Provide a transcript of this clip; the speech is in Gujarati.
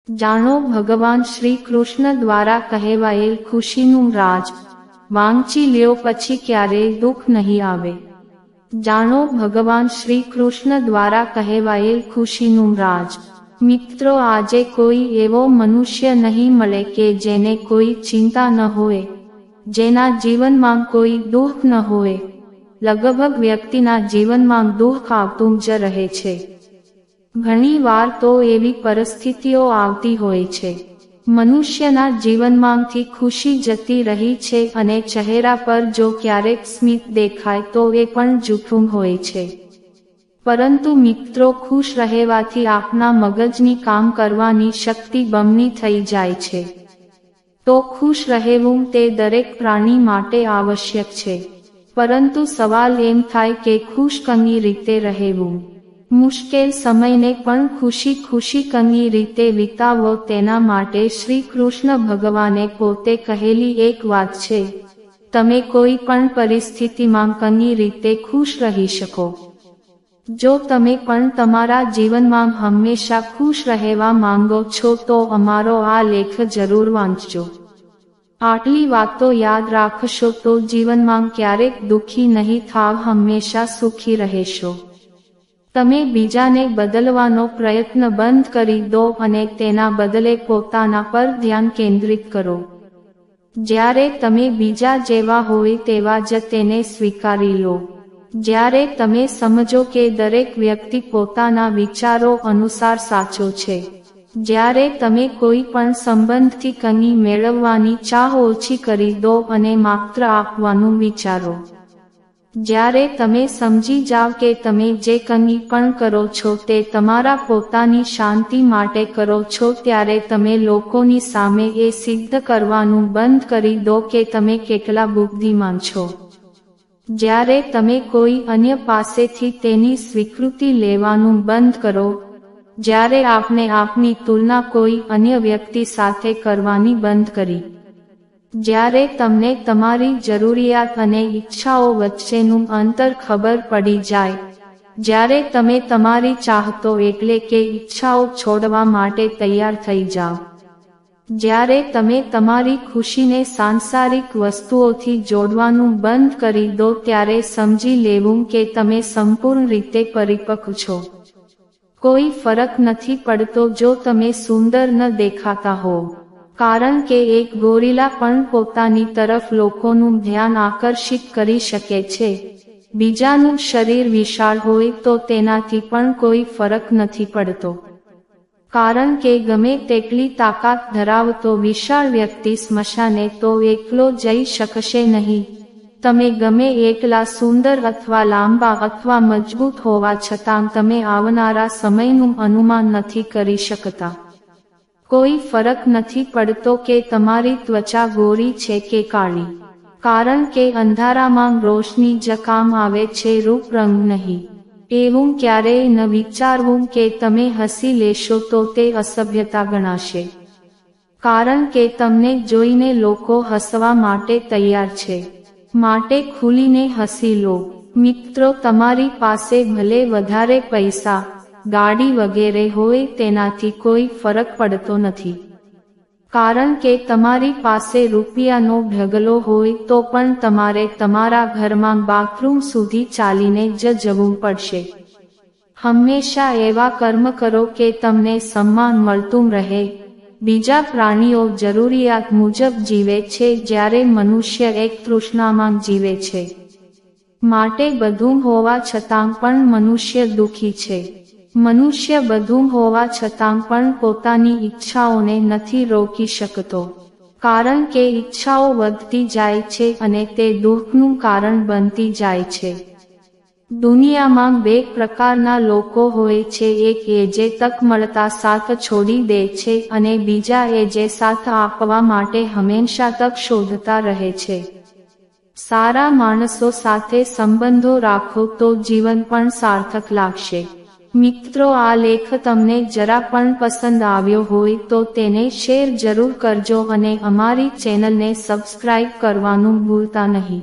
જાણો ભગવાન શ્રી કૃષ્ણ દ્વારા કહેવાયેલ ખુશીનું રાજ। વાંચી લ્યો પછી ક્યારેય દુઃખ નહીં આવે। જાણો ભગવાન શ્રી કૃષ્ણ દ્વારા કહેવાયેલ ખુશીનું રાજ। મિત્રો, આજે કોઈ એવો મનુષ્ય નહીં મળે કે જેને કોઈ ચિંતા ન હોય, જેના જીવનમાં કોઈ દુઃખ ન હોય। લગભગ વ્યક્તિના જીવનમાં દુઃખ આવતું જ રહે છે। ઘણી વાર તો એવી પરિસ્થિતિઓ આવતી હોય છે, મનુષ્યના જીવનમાંથી ખુશી જતી રહી છે અને ચહેરા પર જો ક્યારેક સ્મિત દેખાય તો એ પણ જૂઠું હોય છે। પરંતુ મિત્રો, ખુશ રહેવાથી આપના મગજની કામ કરવાની શક્તિ બમણી થઈ જાય છે। તો ખુશ રહેવું તે દરેક પ્રાણી માટે આવશ્યક છે। પરંતુ સવાલ એમ થાય કે ખુશ કઈ રીતે રહેવું? મુશ્કેલ સમયને પણ ખુશી કઈ રીતે વિતાવો તેના માટે શ્રી કૃષ્ણ ભગવાને પોતે કહેલી એક વાત છે, તમે કોઈ પણ પરિસ્થિતિમાં કઈ રીતે ખુશ રહી શકો। જો તમે પણ તમારા જીવનમાં હંમેશા ખુશ રહેવા માંગો છો તો અમારો આ લેખ જરૂર વાંચજો। આટલી વાતો યાદ રાખશો તો જીવનમાં ક્યારેક દુઃખી નહીં થાવ, હંમેશા સુખી રહેશો। તમે બીજાને બદલવાનો પ્રયત્ન બંધ કરી દો અને તેના બદલે પોતાના પર ધ્યાન કેન્દ્રિત કરો। જ્યારે તમે બીજા જેવા હોય તેવા જ તેને સ્વીકારી લો। જ્યારે તમે સમજો કે દરેક વ્યક્તિ પોતાના વિચારો અનુસાર સાચો છે, જ્યારે તમે કોઈ પણ સંબંધથી કંઈ મેળવવાની ચાહ ઓછી કરી દો અને માત્ર આપવાનું વિચારો, જ્યારે તમે સમજી જાવ કે તમે જે કંઈ પણ કરો છો તે તમારા પોતાની શાંતિ માટે કરો છો, ત્યારે તમે લોકોની સામે એ સિદ્ધ કરવાનું બંધ કરી દો કે તમે કેટલા બુદ્ધિમાન છો। જ્યારે તમે કોઈ અન્ય પાસેથી તેની સ્વીકૃતિ લેવાનું બંધ કરો, જ્યારે આપણે આપની તુલના કોઈ અન્ય વ્યક્તિ સાથે કરવાની બંધ કરી, જ્યારે તમને તમારી જરૂરિયાત અને ઈચ્છાઓ વચ્ચેનું અંતર ખબર પડી જાય, જ્યારે તમે તમારી ચાહતો એટલે કે ઈચ્છાઓ છોડવા માટે તૈયાર થઈ જાઓ, જ્યારે તમે તમારી ખુશીને સાંસારિક વસ્તુઓથી જોડવાનું બંધ કરી દો, ત્યારે સમજી લેવું કે તમે સંપૂર્ણ રીતે પરિપક્વ છો। કોઈ ફરક નથી પડતો જો તમે સુંદર ન દેખાતા હો, કારણ કે એક ગોરીલા પણ પોતાની તરફ લોકોનું ધ્યાન આકર્ષિત કરી શકે છે। બીજાનું શરીર વિશાળ હોય તો તેનાથી પણ કોઈ ફરક નથી પડતો, કારણ કે ગમે તેટલી તાકાત ધરાવતો વિશાળ વ્યક્તિ સ્મશાને તો એકલો જઈ શકશે નહીં। તમે ગમે એટલા સુંદર અથવા લાંબા અથવા મજબૂત હોવા છતાં તમે આવનારા સમયનું અનુમાન નથી કરી શકતા। કોઈ ફરક નથી પડતો કે તમારી ત્વચા ગોરી છે કે કાળી, કારણ કે અંધારામાં રોશની જ કામ આવે છે, રૂપ રંગ નહીં। એવું ક્યારેય ન વિચારવું કે તમે હસી લેશો તો તે અસભ્યતા ગણાશે, કારણ કે તમને જોઈને લોકો હસવા માટે તૈયાર છે, માટે ખુલીને હસી લો। મિત્રો, તમારી પાસે ભલે વધારે પૈસા, ગાડી વગેરે હોય તેનાથી કોઈ ફરક પડતો નથી, કારણ કે તમારી પાસે રૂપિયાનો ઢગલો હોય તો પણ તમારે તમારા ઘરમાં બાથરૂમ સુધી ચાલીને જ જવું પડશે। હંમેશા એવા કર્મ કરો કે તમને સન્માન મળતું રહે। બીજા પ્રાણીઓ જરૂરિયાત મુજબ જીવે છે, જ્યારે મનુષ્ય એક તૃષ્ણામાં જીવે છે। માટે બધું હોવા છતાં પણ મનુષ્ય દુઃખી છે। મનુષ્ય બધું હોવા છતાં પણ પોતાની ઈચ્છાઓને નથી રોકી શકતો, કારણ કે ઈચ્છાઓ વધતી જાય છે અને તે દુઃખનું કારણ બનતી જાય છે। દુનિયામાં બે પ્રકારના લોકો હોય છે, એક એ જે તક મળતા સાથ છોડી દે છે અને બીજા એ જે સાથ આપવા માટે હંમેશા તક શોધતા રહે છે। સારા માણસો સાથે સંબંધો રાખો તો જીવન પણ સાર્થક લાગશે। મિત્રો, આ લેખ તમને જરા પણ પસંદ આવ્યો હોય તો તેને શેર જરૂર કરજો અને અમારી ચેનલને સબસ્ક્રાઇબ કરવાનું ભૂલતા નહીં।